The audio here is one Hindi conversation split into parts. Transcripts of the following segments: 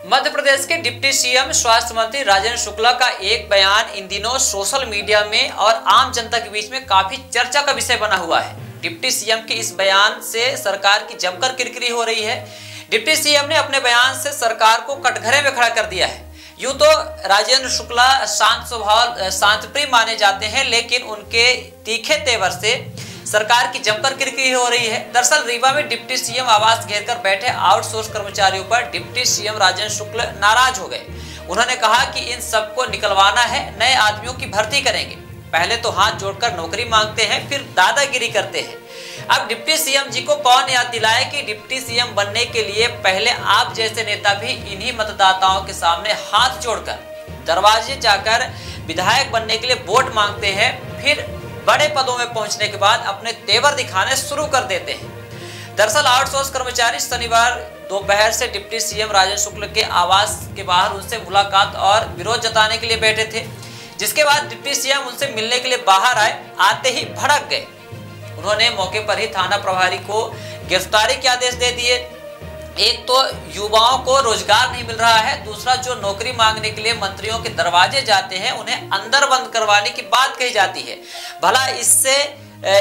मध्य प्रदेश के डिप्टी सीएम स्वास्थ्य मंत्री राजेंद्र शुक्ला का एक बयान इन दिनों सोशल मीडिया में और आम जनता के बीच में काफी चर्चा का विषय बना हुआ है। डिप्टी सीएम के इस बयान से सरकार की जमकर किरकिरी हो रही है। डिप्टी सीएम ने अपने बयान से सरकार को कटघरे में खड़ा कर दिया है। यूं तो राजेंद्र शुक्ला शांत स्वभाव शांतप्रिय माने जाते हैं, लेकिन उनके तीखे तेवर से सरकार की जमकर किरकिरी हो रही है। दरअसल रीवा में डिप्टी सीएम आवास घेरकर बैठे आउटसोर्स कर्मचारियों पर डिप्टी सीएम राजेंद्र शुक्ला नाराज हो गए। उन्होंने कहा कि इन सबको निकलवाना है, नए आदमियों की भर्ती करेंगे। पहले तो हाथ जोड़कर नौकरी मांगते हैं, फिर दादागिरी करते हैं। अब डिप्टी सीएम जी को कौन याद दिलाए कि डिप्टी सीएम बनने के लिए पहले आप जैसे नेता भी इन्हीं मतदाताओं के सामने हाथ जोड़कर दरवाजे जाकर विधायक बनने के लिए वोट मांगते हैं, फिर बड़े पदों में पहुंचने के बाद अपने तेवर दिखाने शुरू कर देते हैं। दरअसल आउटसोर्स कर्मचारी शनिवार दोपहर से डिप्टी सीएम राजेंद्र शुक्ला के आवास के बाहर उनसे मुलाकात और विरोध जताने के लिए बैठे थे, जिसके बाद डिप्टी सीएम उनसे मिलने के लिए बाहर आए। आते ही भड़क गए। उन्होंने मौके पर ही थाना प्रभारी को गिरफ्तारी के आदेश दे दिए। एक तो युवाओं को रोजगार नहीं मिल रहा है, दूसरा जो नौकरी मांगने के लिए मंत्रियों के दरवाजे जाते हैं उन्हें अंदर बंद करवाने की बात कही जाती है। भला इससे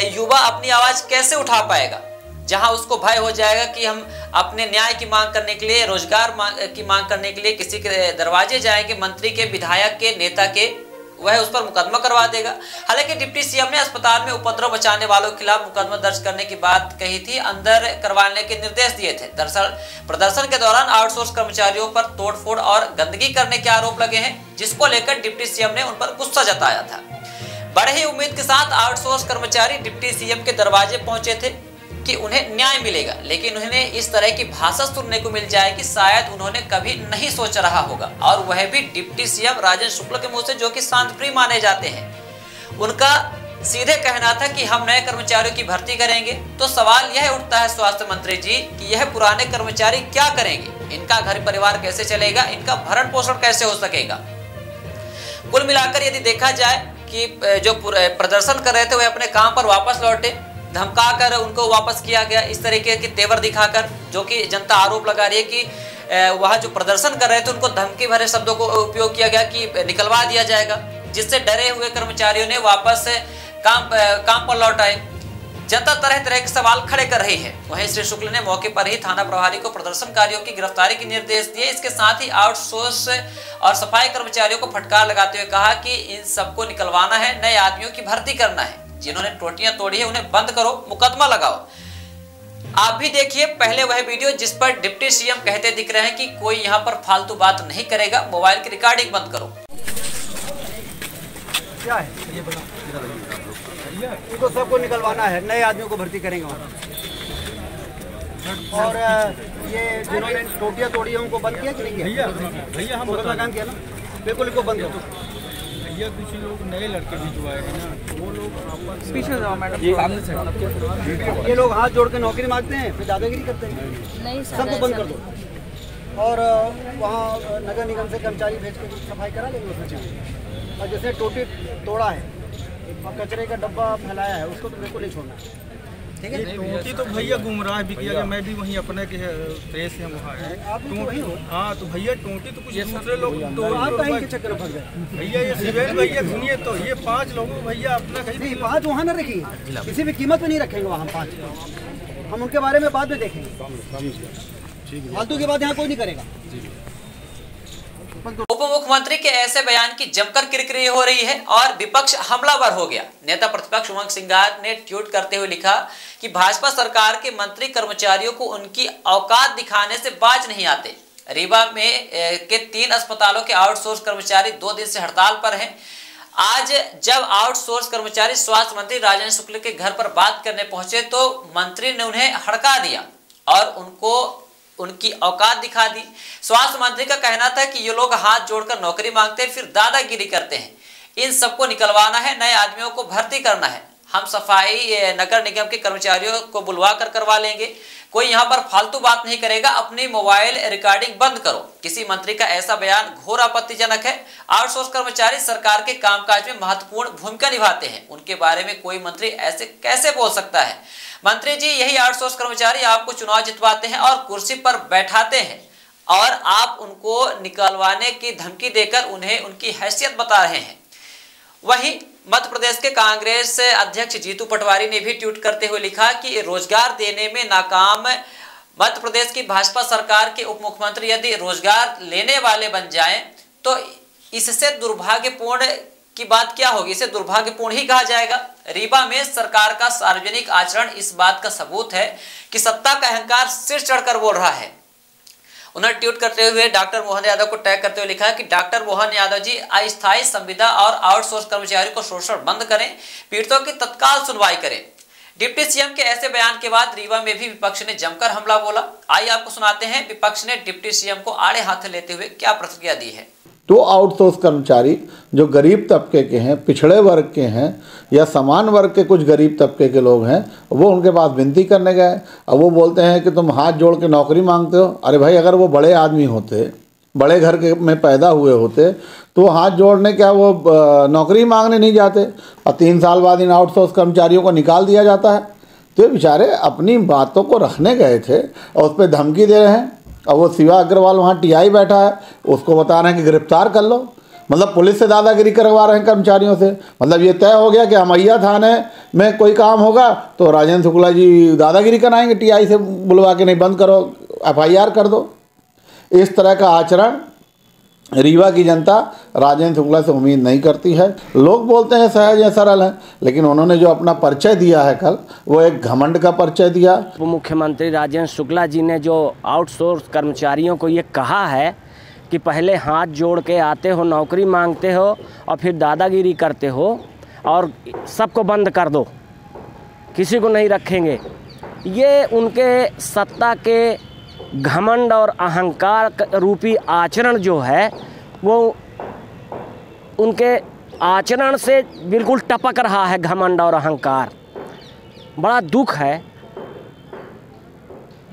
युवा अपनी आवाज कैसे उठा पाएगा, जहां उसको भय हो जाएगा कि हम अपने न्याय की मांग करने के लिए, रोजगार की मांग करने के लिए किसी के दरवाजे जाएंगे, मंत्री के, विधायक के, नेता के, वह उस पर मुकदमा करवा देगा। हालांकि डिप्टी सीएम ने अस्पताल में उपद्रव मचाने वालों के खिलाफ मुकदमा दर्ज करने की बात कही थी, अंदर करवाने के निर्देश दिए थे। दरअसल प्रदर्शन के दौरान आउटसोर्स कर्मचारियों पर तोड़फोड़ और गंदगी करने के आरोप लगे हैं, जिसको लेकर डिप्टी सीएम ने उन पर गुस्सा जताया था। बड़े ही उम्मीद के साथ आउटसोर्स कर्मचारी डिप्टी सीएम के दरवाजे पहुंचे थे कि उन्हें न्याय मिलेगा, लेकिन उन्हें इस तरह की भाषा सुनने को मिल जाए कि शायद उन्होंने कभी नहीं सोचा रहा होगा, और वह भी डिप्टी सीएम राजेंद्र शुक्ला के मुंह से, जो कि शांतप्रिय माने जाते हैं। उनका सीधे कहना था कि हम नए कर्मचारियों की भर्ती करेंगे। तो सवाल यह उठता है स्वास्थ्य मंत्री जी कि यह पुराने कर्मचारी क्या करेंगे, इनका घर परिवार कैसे चलेगा, इनका भरण पोषण कैसे हो सकेगा। कुल मिलाकर यदि देखा जाए कि जो प्रदर्शन कर रहे थे वह अपने काम पर वापस लौटे, धमका कर उनको वापस किया गया, इस तरीके के तेवर दिखाकर, जो कि जनता आरोप लगा रही है कि वह जो प्रदर्शन कर रहे थे उनको धमकी भरे शब्दों को उपयोग किया गया कि निकलवा दिया जाएगा, जिससे डरे हुए कर्मचारियों ने वापस काम पर लौट आए। जनता तरह तरह के सवाल खड़े कर रही है। वहीं श्री शुक्ला ने मौके पर ही थाना प्रभारी को प्रदर्शनकारियों की गिरफ्तारी के निर्देश दिए। इसके साथ ही आउटसोर्स और सफाई कर्मचारियों को फटकार लगाते हुए कहा कि इन सबको निकलवाना है, नए आदमियों की भर्ती करना है, जिन्होंने टोटियां तोड़ी है उन्हें बंद करो, मुकदमा लगाओ। आप भी देखिए पहले वह वीडियो जिस पर डिप्टी सीएम कहते दिख रहे हैं कि कोई यहाँ पर फालतू बात नहीं करेगा, मोबाइल की रिकॉर्डिंग बंद करो। क्या है ये बता, इनको सबको निकलवाना है, नए आदमियों को भर्ती करेंगे वहाँ। और ये जिन्होंने टोटियां तोड़ी है उनको बंद किया कि नहीं किया? भैया हम काम किया ना, बिल्कुल इनको बंद करो। भैया कुछ लोग नए लड़के भी जो आए हैं ना, वो लोग पीछे जाओ मैडम, ये लोग हाथ जोड़ के नौकरी मांगते हैं, फिर दादागिरी करते हैं। सबको बंद कर दो और वहाँ नगर निगम से कर्मचारी भेज के सफाई करा लेंगे उसमें चाहिए। और जैसे टोटी तोड़ा है और कचरे का डब्बा फैलाया है, उसको तो बिल्कुल नहीं छोड़ना है, ठीक है? टोटी तो भैया गुमराह भी किया, मैं भी वहीं अपने के प्रेस से वहाँ है। हाँ तो भैया टोटी तो कुछ दूसरे लोग के चक्कर में फंस गए भैया। ये सिविल भैया सुनिए, तो ये 5 लोगों भैया अपना कहीं 5 वहाँ न रखिए, किसी भी कीमत पे नहीं रखेंगे वहाँ 5। हम उनके बारे में बाद में देखेंगे, फालतू की बात यहाँ कोई नहीं करेगा। उप मुख्यमंत्री के ऐसे बयान की जमकर किरकिरी हो रही है और विपक्ष हमलावर हो गया। नेता प्रतिपक्ष उमंग सिंगार ने ट्वीट करते हुए लिखा कि भाजपा सरकार के मंत्री कर्मचारियों को उनकी औकात दिखाने से बाज नहीं आते। रीवा में के 3 अस्पतालों के आउटसोर्स कर्मचारी 2 दिन से हड़ताल पर हैं। आज जब आउटसोर्स कर्मचारी स्वास्थ्य मंत्री राजेंद्र शुक्ला के घर पर बात करने पहुंचे तो मंत्री ने उन्हें हड़का दिया और उनको उनकी औकात दिखा दी। स्वास्थ्य मंत्री का कहना था कि ये लोग हाथ जोड़कर नौकरी मांगते हैं, फिर दादागिरी करते हैं। इन सबको निकलवाना है, नए आदमियों को भर्ती करना है। हम सफाई नगर निगम के कर्मचारियों को बुलवा कर करवा लेंगे, कोई यहाँ पर फालतू बात नहीं करेगा। अपनी मोबाइल रिकॉर्डिंग बंद करो। किसी मंत्री का ऐसा बयान घोर आपत्तिजनक है। आउटसोर्स कर्मचारी सरकार के कामकाज में महत्वपूर्ण भूमिका निभाते हैं, उनके बारे में कोई मंत्री ऐसे कैसे बोल सकता है? मंत्री जी, यही आउटसोर्स कर्मचारी आपको चुनाव जितवाते हैं और कुर्सी पर बैठाते हैं। और आप उनको निकलवाने की धमकी देकर उन्हें उनकी हैसियत बता रहे हैं। वहीं मध्य प्रदेश के कांग्रेस अध्यक्ष जीतू पटवारी ने भी ट्वीट करते हुए लिखा कि रोजगार देने में नाकाम मध्य प्रदेश की भाजपा सरकार के उप मुख्यमंत्री यदि रोजगार लेने वाले बन जाएं तो इससे दुर्भाग्यपूर्ण की बात क्या होगी, इसे दुर्भाग्यपूर्ण ही कहा जाएगा। रीवा में सरकार का सार्वजनिक आचरण इस बात का सबूत है कि सत्ता का अहंकार सिर चढ़कर बोल रहा है। उन्होंने ट्वीट करते हुए डॉक्टर मोहन यादव को टैग करते हुए लिखा है कि डॉक्टर मोहन यादव जी अस्थायी संविदा और आउटसोर्स कर्मचारियों को शोषण बंद करें, पीड़ितों की तत्काल सुनवाई करें। डिप्टी सीएम के ऐसे बयान के बाद रीवा में भी विपक्ष ने जमकर हमला बोला। आइए आपको सुनाते हैं विपक्ष ने डिप्टी सीएम को आड़े हाथ लेते हुए क्या प्रतिक्रिया दी है। तो आउटसोर्स कर्मचारी जो गरीब तबके के हैं, पिछड़े वर्ग के हैं या समान वर्ग के कुछ गरीब तबके के लोग हैं, वो उनके पास विनती करने गए। अब वो बोलते हैं कि तुम हाथ जोड़ के नौकरी मांगते हो। अरे भाई, अगर वो बड़े आदमी होते, बड़े घर के में पैदा हुए होते तो हाथ जोड़ने क्या वो नौकरी मांगने नहीं जाते और 3 साल बाद इन आउटसोर्स कर्मचारियों को निकाल दिया जाता है। तो ये बेचारे अपनी बातों को रखने गए थे और उस पर धमकी दे रहे हैं। और वो शिवा अग्रवाल वहाँ टीआई बैठा है, उसको बता रहे हैं कि गिरफ्तार कर लो। मतलब पुलिस से दादागिरी करवा रहे हैं कर्मचारियों से। मतलब ये तय हो गया कि अमैया थाने में कोई काम होगा तो राजेंद्र शुक्ला जी दादागिरी कराएंगे, टीआई से बुलवा के नहीं बंद करो, FIR कर दो। इस तरह का आचरण रीवा की जनता राजेंद्र शुक्ला से उम्मीद नहीं करती है। लोग बोलते हैं सहज है, सरल है, लेकिन उन्होंने जो अपना परिचय दिया है कल, वो एक घमंड का परिचय दिया। उप मुख्यमंत्री राजेंद्र शुक्ला जी ने जो आउटसोर्स कर्मचारियों को ये कहा है कि पहले हाथ जोड़ के आते हो, नौकरी मांगते हो और फिर दादागिरी करते हो और सबको बंद कर दो, किसी को नहीं रखेंगे, ये उनके सत्ता के घमंड और अहंकार रूपी आचरण जो है वो उनके आचरण से बिल्कुल टपक रहा है। घमंड और अहंकार, बड़ा दुख है,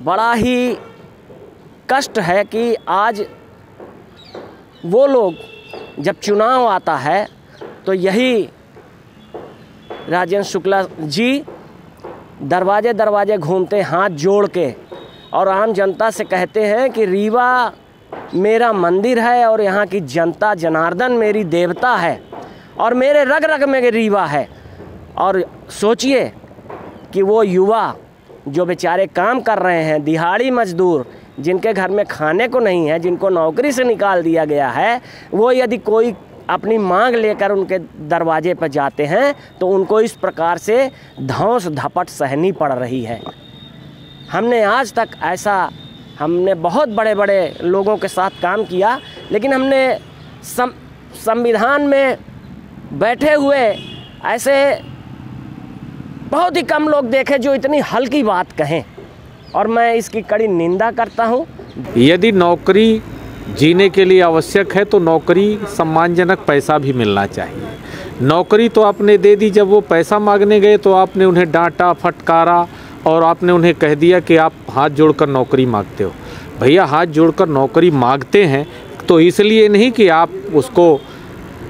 बड़ा ही कष्ट है कि आज वो लोग जब चुनाव आता है तो यही राजेंद्र शुक्ला जी दरवाजे दरवाजे घूमते हाथ जोड़ के और आम जनता से कहते हैं कि रीवा मेरा मंदिर है और यहाँ की जनता जनार्दन मेरी देवता है और मेरे रग रग में रीवा है। और सोचिए कि वो युवा जो बेचारे काम कर रहे हैं, दिहाड़ी मजदूर, जिनके घर में खाने को नहीं है, जिनको नौकरी से निकाल दिया गया है, वो यदि कोई अपनी मांग लेकर उनके दरवाजे पर जाते हैं तो उनको इस प्रकार से धौंस धपट सहनी पड़ रही है। हमने आज तक ऐसा, हमने बहुत बड़े बड़े लोगों के साथ काम किया, लेकिन हमने संविधान में बैठे हुए ऐसे बहुत ही कम लोग देखे जो इतनी हल्की बात कहें, और मैं इसकी कड़ी निंदा करता हूं। यदि नौकरी जीने के लिए आवश्यक है तो नौकरी सम्मानजनक पैसा भी मिलना चाहिए। नौकरी तो आपने दे दी, जब वो पैसा मांगने गए तो आपने उन्हें डांटा, फटकारा और आपने उन्हें कह दिया कि आप हाथ जोड़कर नौकरी मांगते हो। भैया, हाथ जोड़कर नौकरी मांगते हैं तो इसलिए नहीं कि आप उसको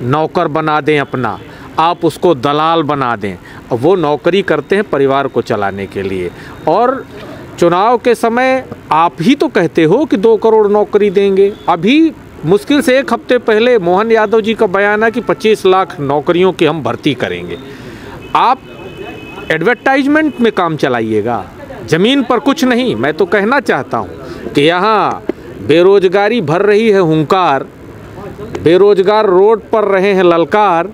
नौकर बना दें अपना, आप उसको दलाल बना दें। वो नौकरी करते हैं परिवार को चलाने के लिए। और चुनाव के समय आप ही तो कहते हो कि 2 करोड़ नौकरी देंगे। अभी मुश्किल से 1 हफ्ते पहले मोहन यादव जी का बयान है कि 25 लाख नौकरियों की हम भर्ती करेंगे। आप एडवर्टाइजमेंट में काम चलाइएगा, ज़मीन पर कुछ नहीं। मैं तो कहना चाहता हूँ कि यहाँ बेरोजगारी भर रही है हुंकार, बेरोजगार रोड पर रहे हैं ललकार,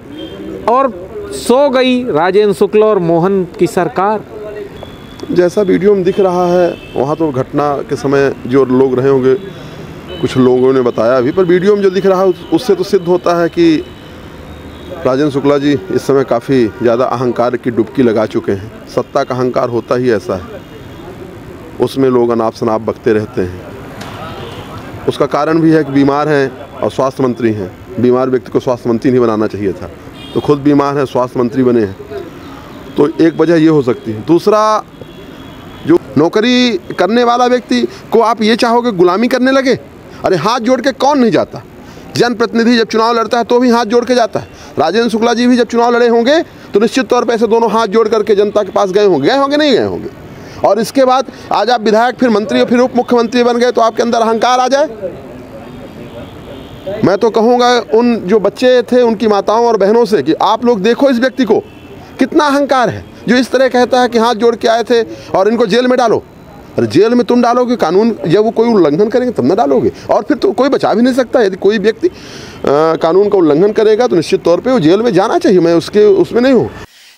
और सो गई राजेंद्र शुक्ला और मोहन की सरकार। जैसा वीडियो में दिख रहा है, वहाँ तो घटना के समय जो लोग रहे होंगे, कुछ लोगों ने बताया अभी, पर वीडियो में जो दिख रहा है उससे तो सिद्ध होता है कि राजेंद्र शुक्ला जी इस समय काफ़ी ज़्यादा अहंकार की डुबकी लगा चुके हैं। सत्ता का अहंकार होता ही ऐसा है, उसमें लोग अनाप शनाप बकते रहते हैं। उसका कारण भी है कि बीमार हैं और स्वास्थ्य मंत्री हैं। बीमार व्यक्ति को स्वास्थ्य मंत्री नहीं बनाना चाहिए था, तो खुद बीमार हैं, स्वास्थ्य मंत्री बने हैं, तो एक वजह ये हो सकती है। दूसरा, जो नौकरी करने वाला व्यक्ति को आप ये चाहोगे गुलामी करने लगे? अरे हाथ जोड़ के कौन नहीं जाता? जनप्रतिनिधि जब चुनाव लड़ता है तो भी हाथ जोड़ के जाता है। राजेंद्र शुक्ला जी भी जब चुनाव लड़े होंगे तो निश्चित तौर पर ऐसे दोनों हाथ जोड़ करके जनता के पास गए होंगे नहीं गए होंगे? और इसके बाद आज आप विधायक, फिर मंत्री, फिर उप मुख्यमंत्री बन गए तो आपके अंदर अहंकार आ जाए। मैं तो कहूँगा उन जो बच्चे थे उनकी माताओं और बहनों से कि आप लोग देखो इस व्यक्ति को, कितना अहंकार है, जो इस तरह कहता है कि हाथ जोड़ के आए थे और इनको जेल में डालो। अरे जेल में तुम डालोगे, कानून जब वो कोई उल्लंघन करेंगे तब ना डालोगे, और फिर तो कोई बचा भी नहीं सकता। यदि कोई व्यक्ति कानून का उल्लंघन करेगा तो निश्चित तौर पे वो जेल में जाना चाहिए, मैं उसमें नहीं हूँ।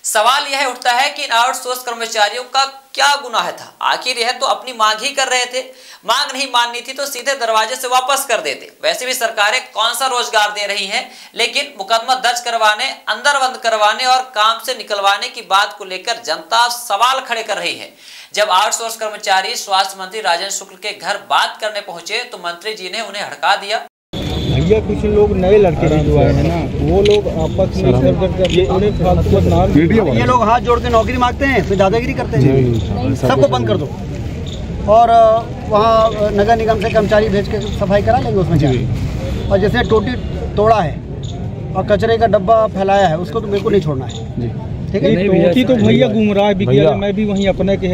सवाल यह उठता है कि इन आउटसोर्स कर्मचारियों का क्या गुनाह था? आखिर यह तो अपनी मांग ही कर रहे थे, मांग नहीं माननी थी तो सीधे दरवाजे से वापस कर देते। वैसे भी सरकारें कौन सा रोजगार दे रही हैं, लेकिन मुकदमा दर्ज करवाने, अंदर बंद करवाने और काम से निकलवाने की बात को लेकर जनता सवाल खड़े कर रही है। जब आउटसोर्स कर्मचारी स्वास्थ्य मंत्री राजेंद्र शुक्ल के घर बात करने पहुंचे तो मंत्री जी ने उन्हें हड़का दिया। भैया कुछ लोग नए लड़के जो आए हैं ना, वो लोग आपस में ये लोग हाथ जोड़ के नौकरी मांगते हैं, फिर दादागिरी करते हैं। सबको बंद कर दो और वहाँ नगर निगम से कर्मचारी भेज के सफाई करा लेंगे उसमें जाके। और जैसे टोटी तोड़ा है और कचरे का डब्बा फैलाया है, उसको तो बिल्कुल नहीं छोड़ना है। ठीक है, टोटी तो भैया गुमराह विद्यालय, मैं भी वहीं अपने के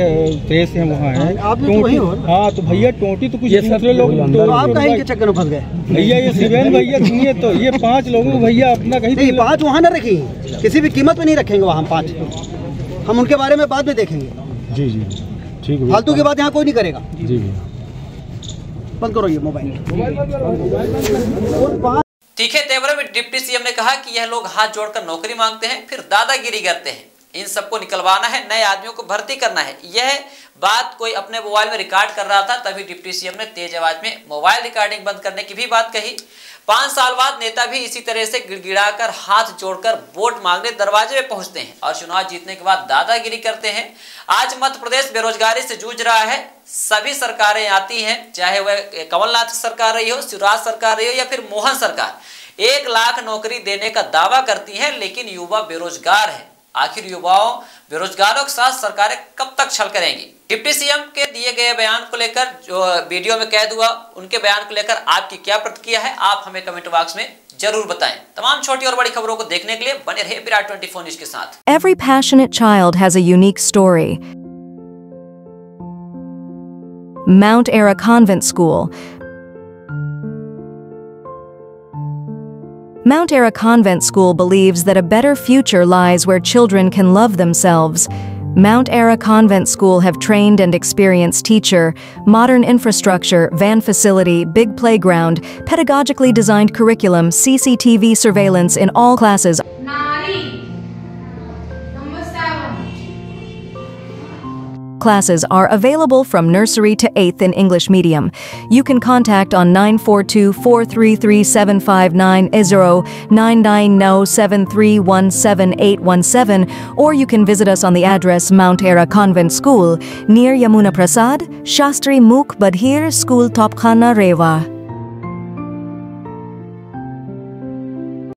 प्रेस है वहाँ है। आप भी तो वहीं हो। हाँ तो भैया टोटी तो कुछ दूसरे लोग, तो आप कहीं के चक्कर में फंस गए भैया। ये शिवेन भैया सुनिए, तो ये 5 लोगों को भैया अपना कहीं नहीं, 5 वहाँ न रखेंगे, किसी भी कीमत में नहीं रखेंगे वहाँ 5। हम उनके बारे में बाद में देखेंगे। जी जी ठीक है, फालतू की बात यहाँ कोई नहीं करेगा। जी बंद करो ये मोबाइल। तीखे तेवरों में डिप्टी सीएम ने कहा कि यह लोग हाथ जोड़कर नौकरी मांगते हैं, फिर दादागिरी करते हैं। इन सबको निकलवाना है, नए आदमियों को भर्ती करना है। यह बात कोई अपने मोबाइल में रिकॉर्ड कर रहा था, तभी डिप्टी सीएम ने तेज आवाज में मोबाइल रिकॉर्डिंग बंद करने की भी बात कही। 5 साल बाद नेता भी इसी तरह से गिड़गिड़ाकर, हाथ जोड़कर वोट मांगने दरवाजे में पहुंचते हैं और चुनाव जीतने के बाद दादागिरी करते हैं। आज मध्य प्रदेश बेरोजगारी से जूझ रहा है। सभी सरकारें आती हैं, चाहे वह कमलनाथ सरकार रही हो, शिवराज सरकार रही हो या फिर मोहन सरकार, 1 लाख नौकरी देने का दावा करती है, लेकिन युवा बेरोजगार है। आखिर युवाओं बेरोजगारों के साथ सरकारें कब तक छल करेंगी? डिप्टी सीएम के दिए गए बयान को लेकर, जो वीडियो में कैद हुआ, उनके बयान को लेकर आपकी क्या प्रतिक्रिया है, आप हमें कमेंट बॉक्स में जरूर बताएं। तमाम छोटी और बड़ी खबरों को देखने के लिए बने रहिए विराट 24 न्यूज के साथ। Every passionate child has a unique story. Mount Ara Convent School. Mount Ara Convent School believes that a better future lies where children can love themselves. Mount Ara Convent School have trained and experienced teacher, modern infrastructure, van facility, big playground, pedagogically designed curriculum, CCTV surveillance in all classes. Classes are available from nursery to 8th in English medium. You can contact on 942-433-759-0, 990-7317817, or you can visit us on the address Mount Ara Convent School, near Yamuna Prasad, Shastri Mukh Badhir School, Topkhana, Rewa.